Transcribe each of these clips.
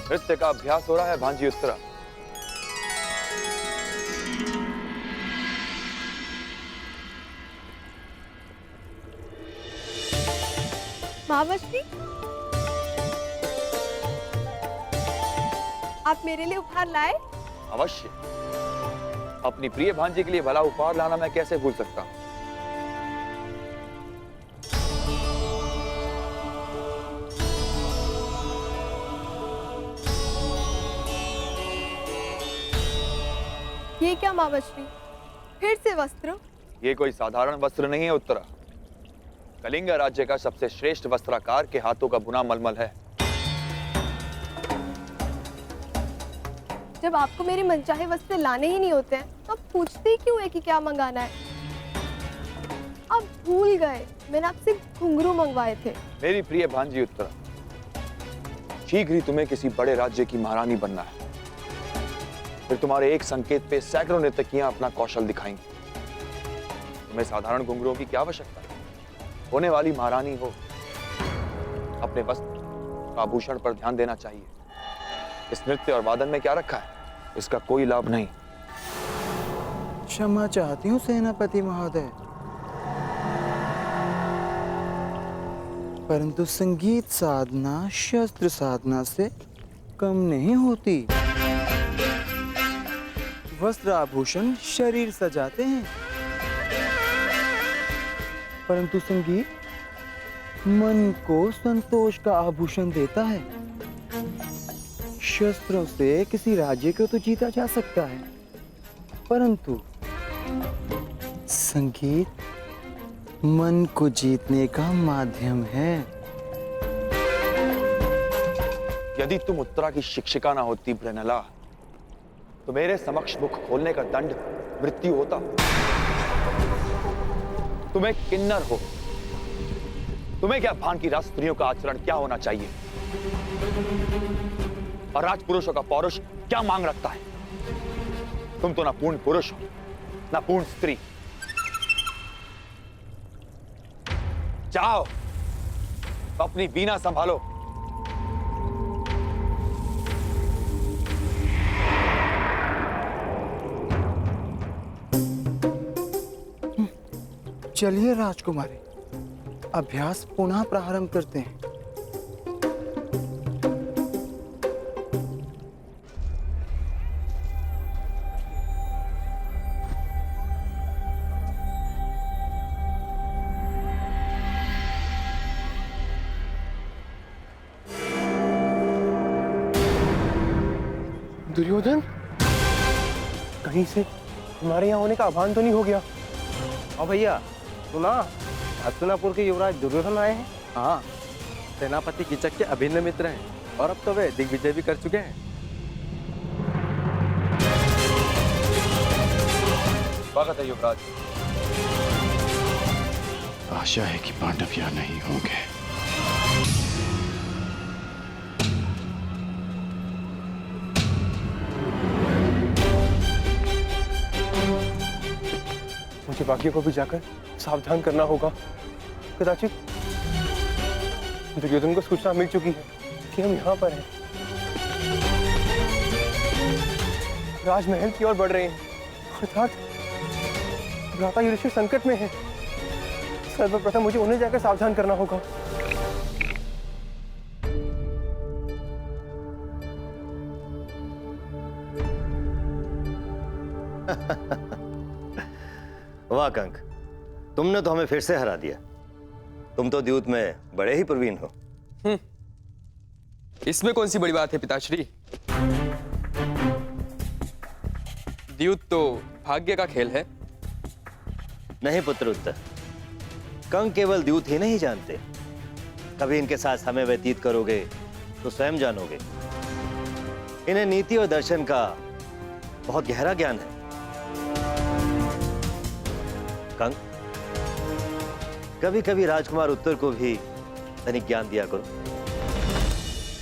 नृत्य का अभ्यास हो रहा है भांजी उत्तरा। महावश्री, आप मेरे लिए उपहार लाए? अवश्य। अपनी प्रिय भांजी के लिए भला उपहार लाना मैं कैसे भूल सकता हूं। ये क्या महावश्री, फिर से वस्त्र? ये कोई साधारण वस्त्र नहीं है उत्तरा। कलिंग राज्य का सबसे श्रेष्ठ वस्त्राकार के हाथों का बुना मलमल है। जब आपको मेरे मनचाहे वस्त्र लाने ही नहीं होते हैं तो आप पूछते ही क्यों है कि क्या मंगाना है? आप भूल गए मैंने आपसे घुंघरू मंगवाए थे। मेरी प्रिय भांजी उत्तरा, शीघ्र ही तुम्हें किसी बड़े राज्य की महारानी बनना है। फिर तुम्हारे एक संकेत पे सैकड़ों नर्तकियां अपना कौशल दिखाएंगी। तुम्हें साधारण घुंघरुओं की क्या आवश्यकता है? होने वाली महारानी हो, अपने वस्त्र आभूषण पर ध्यान देना चाहिए। इस नृत्य और वादन में क्या रखा है, इसका कोई लाभ नहीं। क्षमा चाहती हूँ सेनापति महोदय, परंतु संगीत साधना शस्त्र साधना से कम नहीं होती। वस्त्र आभूषण शरीर सजाते हैं, परंतु संगीत मन को संतोष का आभूषण देता है। शस्त्रों से किसी राज्य को तो जीता जा सकता है, परंतु संगीत मन को जीतने का माध्यम है। यदि तुम उत्तरा की शिक्षिका ना होती ब्रनला, तो मेरे समक्ष मुख खोलने का दंड मृत्यु होता। तुम्हें किन्नर हो, तुम्हें क्या भान की राज स्त्रियों का आचरण क्या होना चाहिए और राजपुरुषों का पौरुष क्या मांग रखता है। तुम तो ना पूर्ण पुरुष हो ना पूर्ण स्त्री। जाओ अपनी वीणा संभालो। चलिए राजकुमारी, अभ्यास पुनः प्रारंभ करते हैं। दुर्योधन, कहीं से हमारे यहाँ होने का आह्वान तो नहीं हो गया? हाँ भैया, सुना हस्तिनापुर के युवराज दुर्योधन आए हैं। हाँ, सेनापति कीचक के अभिन्न मित्र हैं और अब तो वे दिग्विजय भी कर चुके हैं। स्वागत है युवराज। आशा है कि पांडव यहाँ नहीं होंगे। मुझे बाकियों को भी जाकर सावधान करना होगा। कदाचित दुर्योधन को सूचना मिल चुकी है कि हम यहाँ पर हैं। राजमहल की ओर बढ़ रहे हैं, अर्थात भ्राता युधिष्ठिर संकट में है। सर्वप्रथम मुझे उन्हें जाकर सावधान करना होगा। वाह कंक, तुमने तो हमें फिर से हरा दिया। तुम तो द्यूत में बड़े ही प्रवीण हो। इसमें कौन सी बड़ी बात है पिताश्री? द्यूत तो भाग्य का खेल है। नहीं पुत्र उत्तर, कंक केवल द्यूत ही नहीं जानते, कभी इनके साथ समय व्यतीत करोगे तो स्वयं जानोगे। इन्हें नीति और दर्शन का बहुत गहरा ज्ञान है। कंक, कभी कभी राजकुमार उत्तर को भी तनिक ज्ञान दिया करो।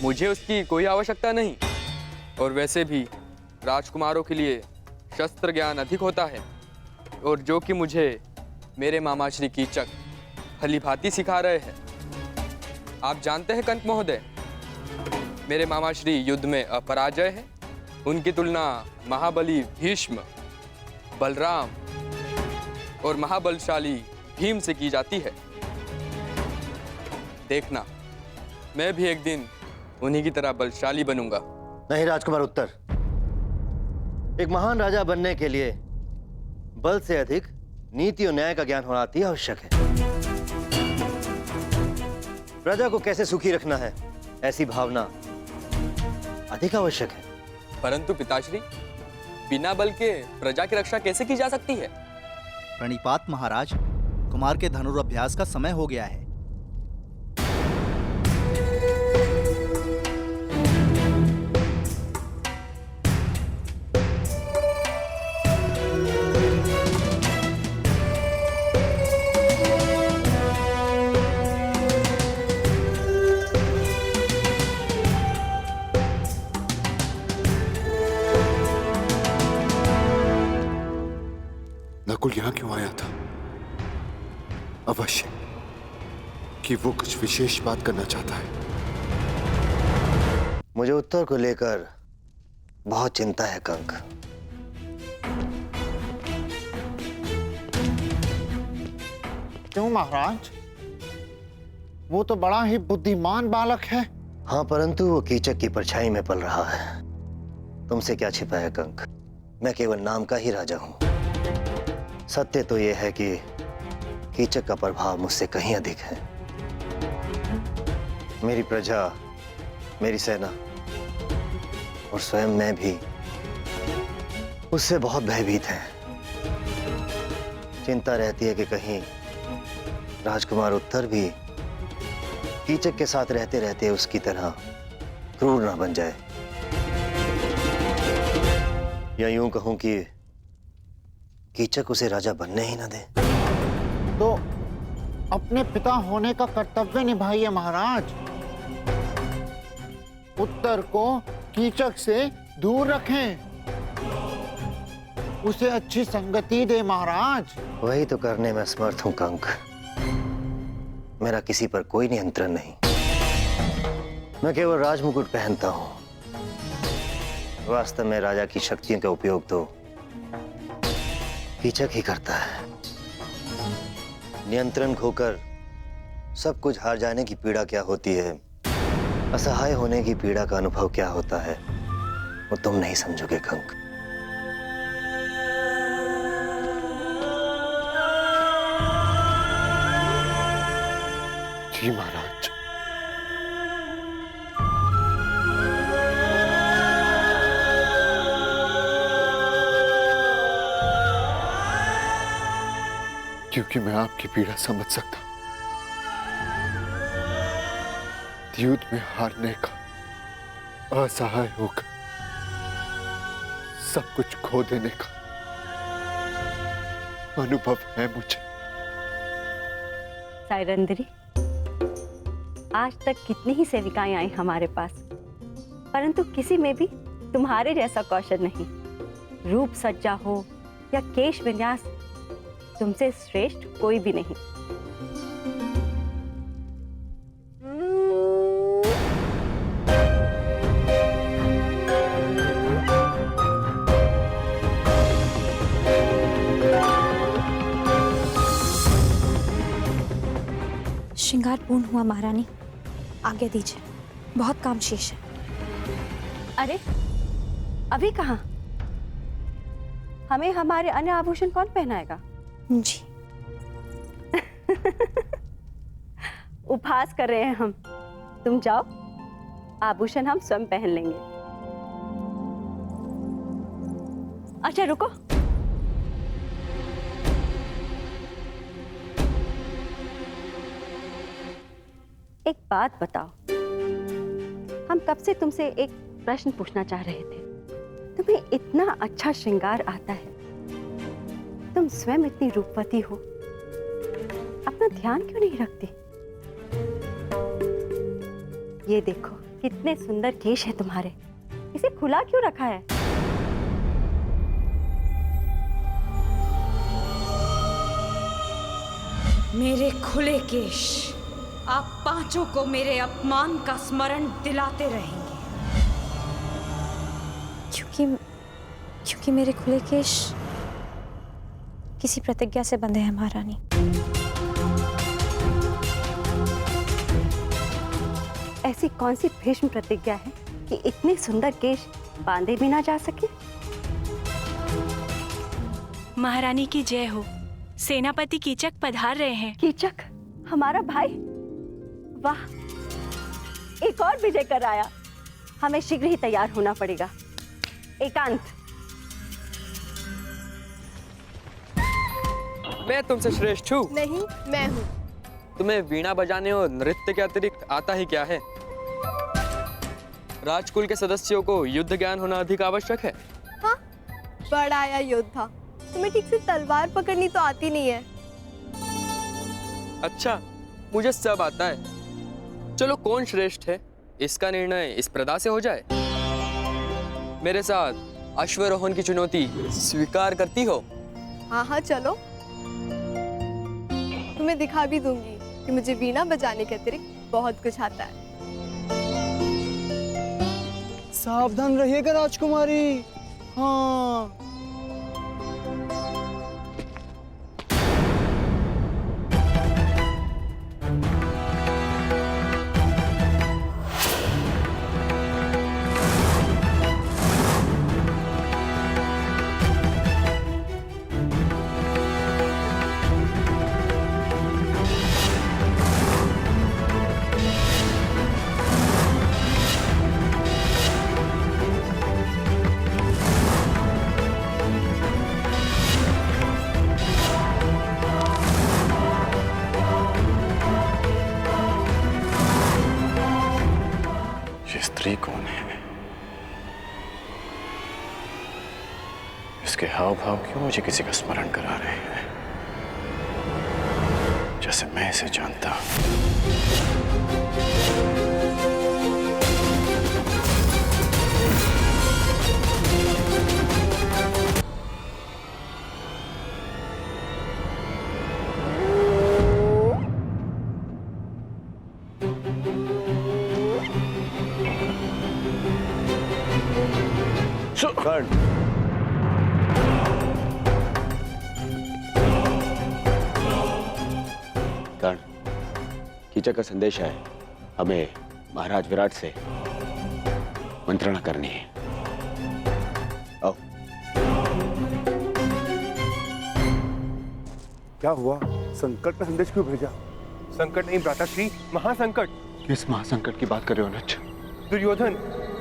मुझे उसकी कोई आवश्यकता नहीं, और वैसे भी राजकुमारों के लिए शस्त्र ज्ञान अधिक होता है, और जो कि मुझे मेरे मामा श्री कीचक भली भांति सिखा रहे हैं। आप जानते हैं कंक महोदय, मेरे मामा श्री युद्ध में अपराजय है। उनकी तुलना महाबली भीष्म, बलराम और महाबलशाली भीम से की जाती है। देखना, मैं भी एक दिन उन्हीं की तरह बलशाली बनूंगा। नहीं राजकुमार उत्तर, एक महान राजा बनने के लिए बल से अधिक नीति और न्याय का ज्ञान होना अति आवश्यक है। प्रजा को कैसे सुखी रखना है, ऐसी भावना अधिक आवश्यक है। परंतु पिताश्री, बिना बल के प्रजा की रक्षा कैसे की जा सकती है? प्रणिपात महाराज, कुमार के धनुर्अभ्यास का समय हो गया है। नकुल यहाँ क्यों आया था? अवश्य कि वो कुछ विशेष बात करना चाहता है। मुझे उत्तर को लेकर बहुत चिंता है कंक। क्यों महाराज? वो तो बड़ा ही बुद्धिमान बालक है। हाँ, परंतु वो कीचक की परछाई में पल रहा है। तुमसे क्या छिपा है कंक? मैं केवल नाम का ही राजा हूं। सत्य तो यह है कि कीचक का प्रभाव मुझसे कहीं अधिक है। मेरी प्रजा, मेरी सेना और स्वयं मैं भी उससे बहुत भयभीत हैं। चिंता रहती है कि कहीं राजकुमार उत्तर भी कीचक के साथ रहते रहते उसकी तरह क्रूर ना बन जाए, या यूं कहूं कि कीचक उसे राजा बनने ही ना दे। तो अपने पिता होने का कर्तव्य निभाइए महाराज। उत्तर को कीचक से दूर रखें, उसे अच्छी संगति दे महाराज। वही तो करने में समर्थ हूं कंक। मेरा किसी पर कोई नियंत्रण नहीं। मैं केवल राजमुकुट पहनता हूं। वास्तव में राजा की शक्तियों का उपयोग तो कीचक ही करता है। नियंत्रण खोकर सब कुछ हार जाने की पीड़ा क्या होती है, असहाय होने की पीड़ा का अनुभव क्या होता है, वो तुम नहीं समझोगे कंक। जी महाराज। क्योंकि मैं आपकी पीड़ा समझ सकता हूं। युद्ध में हारने का, असहाय होकर सब कुछ खो देने का अनुभव है मुझे। सायरंदरी, आज तक कितनी ही सेविकाएं आई हमारे पास, परंतु किसी में भी तुम्हारे जैसा कौशल नहीं। रूप सज्जा हो या केश विन्यास, तुमसे श्रेष्ठ कोई भी नहीं। श्रृंगार पूर्ण हुआ महारानी, आगे दीजिए, बहुत काम शेष है। अरे अभी कहाँ? हमें हमारे अन्य आभूषण कौन पहनाएगा? जी। उपहास कर रहे हैं हम। तुम जाओ, आभूषण हम स्वयं पहन लेंगे। अच्छा रुको, एक बात बताओ। हम कब से तुमसे एक प्रश्न पूछना चाह रहे थे। तुम्हें इतना अच्छा श्रृंगार आता है, तुम स्वयं इतनी रूपवती हो, अपना ध्यान क्यों नहीं रखती? ये देखो कितने सुंदर केश हैं तुम्हारे, इसे खुला क्यों रखा है? मेरे खुले केश आप पांचों को मेरे अपमान का स्मरण दिलाते रहेंगे। क्योंकि मेरे खुले केश किसी प्रतिज्ञा से बंधे हैं महारानी। ऐसी कौन सी भीष्म प्रतिज्ञा है कि इतने सुंदर केश बांधे भी ना जा सके? महारानी की जय हो। सेनापति कीचक पधार रहे हैं। कीचक हमारा भाई, वाह, एक और विजय कर आया। हमें शीघ्र ही तैयार होना पड़ेगा। एकांत, मैं तुमसे श्रेष्ठ हूँ? नहीं, मैं हूँ। तुम्हें वीणा बजाने और नृत्य के अतिरिक्त आता ही क्या है? राजकुल के सदस्यों को युद्ध ज्ञान होना अधिक आवश्यक है। हाँ, बड़ा आया योद्धा। तुम्हें ठीक से तलवार पकड़नी तो आती नहीं है। अच्छा, मुझे सब आता है। चलो, कौन श्रेष्ठ है इसका निर्णय इस प्रदा से हो जाए। मेरे साथ अश्वरोहण की चुनौती स्वीकार करती हो? हाँ हाँ, चलो। तुम्हें दिखा भी दूंगी कि मुझे वीणा बजाने के अतिरिक्त बहुत कुछ आता है। सावधान रहिएगा राजकुमारी। हाँ। स्त्री कौन है? इसके हाव भाव क्यों मुझे किसी का स्मरण करा रहे हैं, जैसे मैं इसे जानता हूं। कर्ण, कर्ण, कीचक का संदेश है। हमें महाराज विराट से मंत्रणा करनी है। आओ। क्या हुआ? संकट का संदेश क्यों भेजा? संकट नहीं भ्राताश्री, महासंकट। किस महासंकट की बात कर रहे हो अनुज? दुर्योधन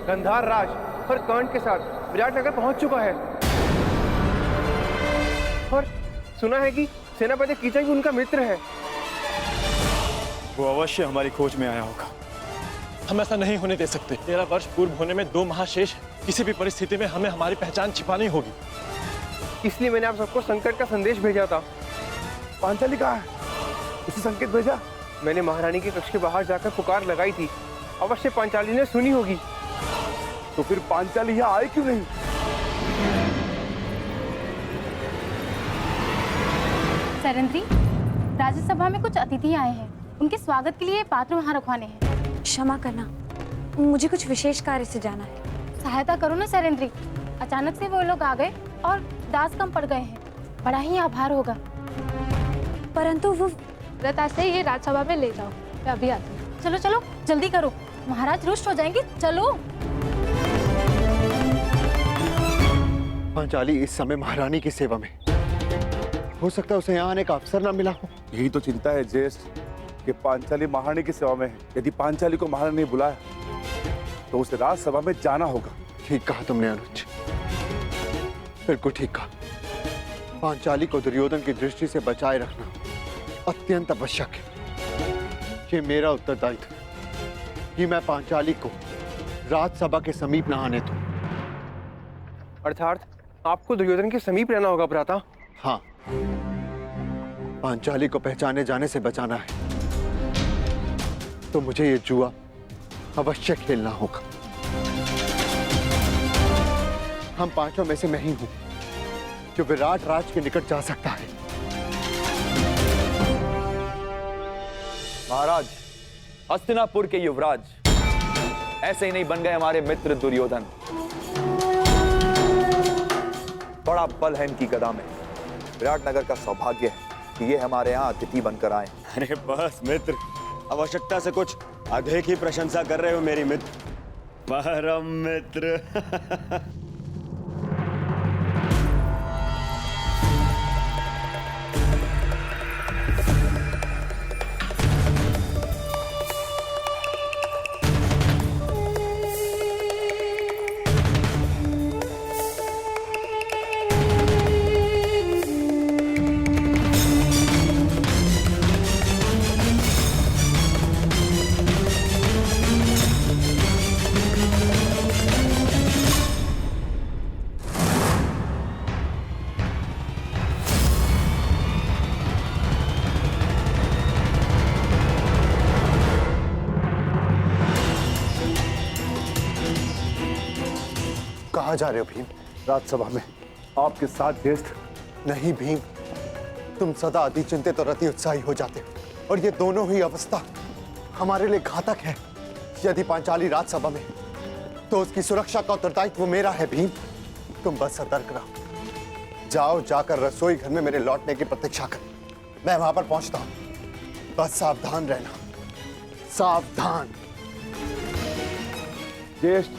गंधार राज और कर्ण के साथ विराटनगर पहुंच चुका है और सुना है कि सेनापति कीचक भी उनका मित्र है। वो अवश्य हमारी खोज में आया होगा। हम ऐसा नहीं होने दे सकते। 13 वर्ष पूर्व होने में 2 महाशेष है। किसी भी परिस्थिति में हमें हमारी पहचान छिपानी होगी। इसलिए मैंने आप सबको संकट का संदेश भेजा था। पांचाली कहाँ है? उसे संकेत भेजा? मैंने महारानी के कक्ष के बाहर जाकर पुकार लगाई थी। अवश्य पांचाली ने सुनी होगी। तो फिर पांचाली यहाँ आई क्यों नहीं? सरेंद्री, राज्यसभा में कुछ अतिथि आए हैं। उनके स्वागत के लिए पात्र वहाँ रखवाने हैं। क्षमा करना, मुझे कुछ विशेष कार्य से जाना है। सहायता करो ना सरेंद्री। अचानक से वो लोग आ गए और दास कम पड़ गए हैं। बड़ा ही आभार होगा। परंतु वो व्रता से ये राज्यसभा में ले जाओ। मैं अभी आती हूँ। चलो चलो, जल्दी करो, महाराज रुष्ट हो जाएंगे। चलो। पांचाली इस समय महारानी की सेवा में, हो सकता है उसे यहाँ आने का अवसर ना मिला हो। यही तो चिंता है ज्येष्ठ, कि पांचाली महारानी की सेवा में है। यदि पांचाली को महारानी ने बुलाया तो उसे राज्यसभा में जाना होगा। ठीक कहा तुमने अनुज, बिल्कुल ठीक कहा। पांचाली को दुर्योधन की दृष्टि से बचाए रखना अत्यंत आवश्यक है। ये मेरा उत्तरदायित्व है कि मैं पांचाली को राज्यसभा के समीप न आने दूं। अर्थात आपको दुर्योधन के समीप रहना होगा भ्राता। हाँ, पांचाली को पहचाने जाने से बचाना है तो मुझे ये जुआ अवश्य खेलना होगा। हम पांचों में से मैं ही हूं जो विराट राज के निकट जा सकता है। महाराज, हस्तिनापुर के युवराज ऐसे ही नहीं बन गए हमारे मित्र दुर्योधन। बड़ा बल है इनकी गदा में। विराटनगर का सौभाग्य है कि ये हमारे यहाँ अतिथि बनकर आए। अरे बस मित्र, आवश्यकता से कुछ अधिक ही प्रशंसा कर रहे हो मेरी मित्र, परम मित्र। कहाँ जा रहे हो भीम? राज्यसभा में आपके साथ ज्येष्ठ। नहीं भीम, तुम सदा अति चिंतित और अति उत्साही हो जाते हो और ये दोनों ही अवस्था हमारे लिए घातक है। यदि पांचाली राज्यसभा में तो उसकी सुरक्षा का उत्तरदायित्व मेरा है भीम। तुम बस सतर्क रहो, जाओ जाकर रसोई घर में मेरे लौटने की प्रतीक्षा कर, मैं वहां पर पहुंचता हूं। बस सावधान रहना, सावधान। ज्येष्ठ,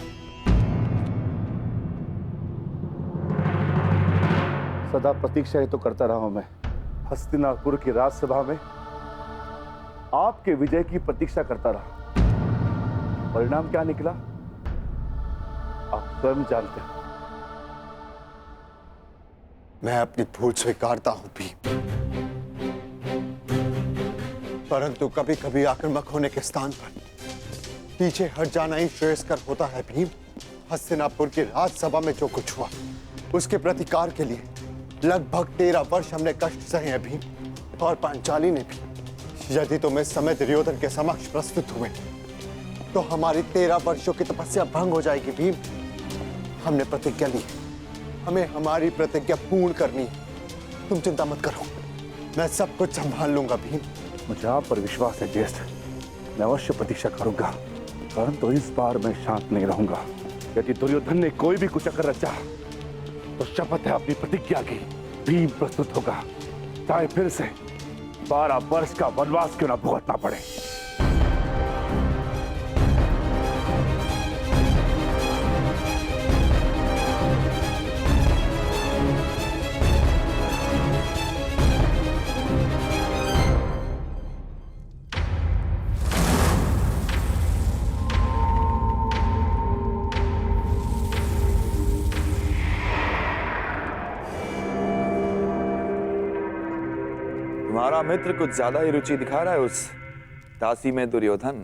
सदा प्रतीक्षा ही तो करता रहा हूं मैं। हस्तिनापुर की राज्यसभा में आपके विजय की प्रतीक्षा करता रहा। परिणाम क्या निकला आप स्वयं जानते हैं। मैं अपनी भूल स्वीकारता हूं भीम, परंतु कभी कभी आक्रामक होने के स्थान पर पीछे हट जाना ही श्रेयस्कर होता है भीम। हस्तिनापुर की राज्यसभा में जो कुछ हुआ उसके प्रतिकार के लिए लगभग 13 वर्ष हमने कष्ट सहे हैं भीम, और पांचाली ने भी। यदि तुम इस समय दुर्योधन के समक्ष प्रस्तुत हुए तो हमारी 13 वर्षों की तपस्या भंग हो जाएगी भीम। हमने प्रतिज्ञा ली, हमें हमारी प्रतिज्ञा पूर्ण करनी है। तुम चिंता मत करो, मैं सब कुछ संभाल लूंगा भीम। मुझे आप पर विश्वास है ज्येष्ठ, मैं अवश्य प्रतीक्षा करूंगा, परंतु इस बार मैं शांत नहीं रहूंगा। यदि दुर्योधन ने कोई भी कुचक्र रचा तो शपथ है अपनी प्रतिज्ञा की, भीम प्रस्तुत होगा, चाहे फिर से 12 वर्ष का वनवास क्यों न भुगतना पड़े। तुम्हारा मित्र कुछ ज्यादा ही रुचि दिखा रहा है उस दासी में दुर्योधन।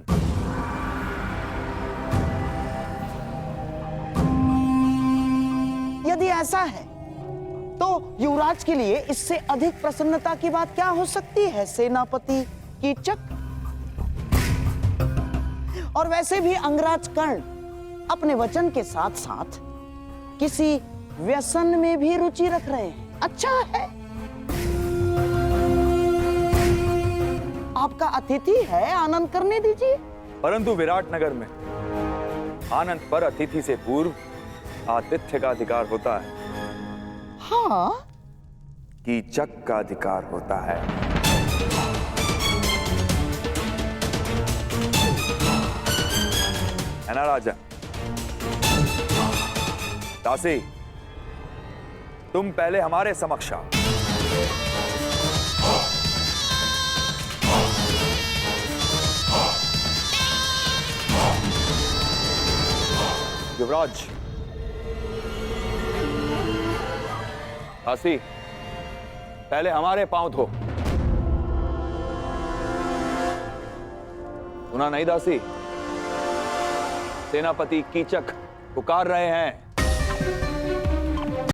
यदि ऐसा है तो युवराज के लिए इससे अधिक प्रसन्नता की बात क्या हो सकती है सेनापति कीचक। और वैसे भी अंगराज कर्ण अपने वचन के साथ साथ किसी व्यसन में भी रुचि रख रहे हैं। अच्छा है, आपका अतिथि है, आनंद करने दीजिए। परंतु विराटनगर में आनंद पर अतिथि से पूर्व आतिथ्य का अधिकार होता है। हाँ, कीचक का अधिकार होता है। है ना राजा? दासी, तुम पहले हमारे समक्ष आओ। युवराज, दासी, पहले हमारे पांव धो। सुना नहीं दासी? सेनापति कीचक पुकार रहे हैं।